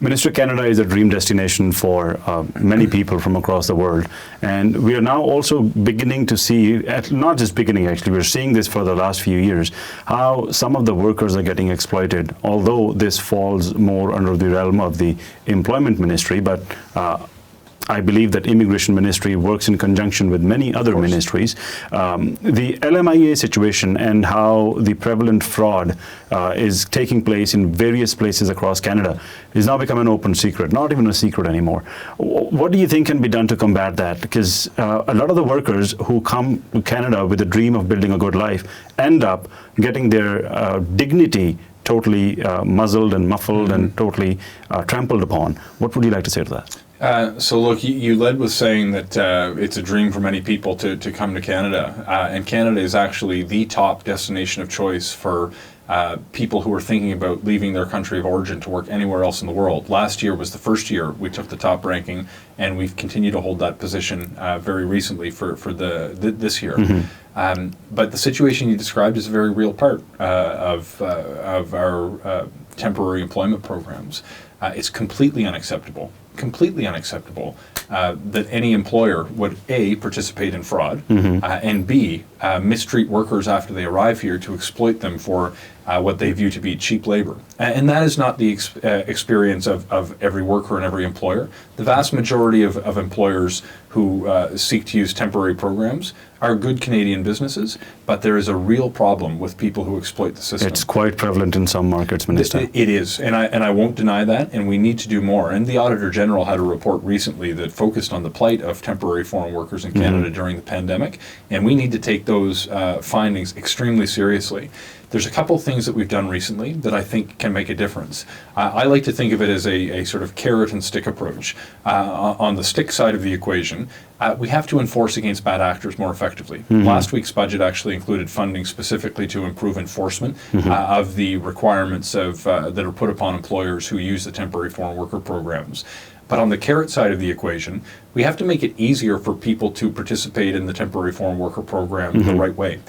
Minister, Canada is a dream destination for many people from across the world, and we are now also beginning to see, not just beginning actually, we're seeing this for the last few years, how some of the workers are getting exploited, although this falls more under the realm of the employment ministry, but I believe that Immigration Ministry works in conjunction with many other ministries. The LMIA situation and how the prevalent fraud is taking place in various places across Canada is now become an open secret, not even a secret anymore. What do you think can be done to combat that? Because a lot of the workers who come to Canada with a dream of building a good life end up getting their dignity totally muzzled and muffled and totally trampled upon. What would you like to say to that? So look, you led with saying that it's a dream for many people to come to Canada, and Canada is actually the top destination of choice for people who are thinking about leaving their country of origin to work anywhere else in the world. Last year was the first year we took the top ranking, and we've continued to hold that position very recently for this year. But the situation you described is a very real part of our temporary employment programs. It's completely unacceptable that any employer would A, participate in fraud, and B, mistreat workers after they arrive here to exploit them for what they view to be cheap labor. And that is not the experience of every worker and every employer. The vast majority of employers who seek to use temporary programs are good Canadian businesses, but there is a real problem with people who exploit the system. It's quite prevalent in some markets, Minister. It is, and I won't deny that, and we need to do more. And the Auditor General had a report recently that focused on the plight of temporary foreign workers in Canada during the pandemic, and we need to take those findings extremely seriously. There's a couple things that we've done recently that I think can make a difference. I like to think of it as a sort of carrot and stick approach. On the stick side of the equation, we have to enforce against bad actors more effectively. Last week's budget actually included funding specifically to improve enforcement of the requirements that are put upon employers who use the temporary foreign worker programs. But on the carrot side of the equation, we have to make it easier for people to participate in the temporary foreign worker program the right way.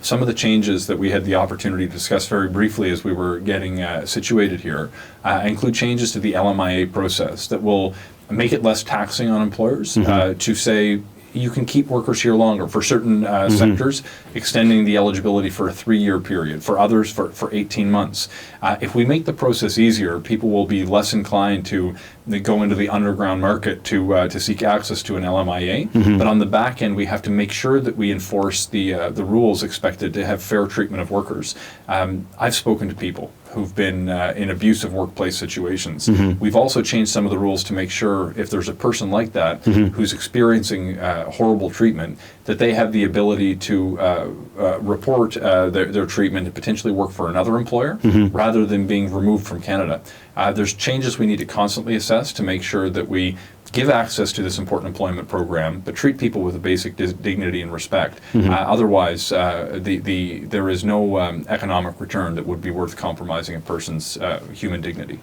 Some of the changes that we had the opportunity to discuss very briefly as we were getting situated here include changes to the LMIA process that will make it less taxing on employers to say, you can keep workers here longer for certain sectors, extending the eligibility for a 3-year period, for others for 18 months. If we make the process easier, people will be less inclined to go into the underground market to seek access to an LMIA. But on the back end, we have to make sure that we enforce the rules expected to have fair treatment of workers. I've spoken to people who've been in abusive workplace situations. We've also changed some of the rules to make sure if there's a person like that who's experiencing horrible treatment, that they have the ability to report their treatment and potentially work for another employer rather than being removed from Canada. There's changes we need to constantly assess to make sure that we give access to this important employment program, but treat people with a basic dignity and respect. Otherwise, there is no economic return that would be worth compromising a person's human dignity.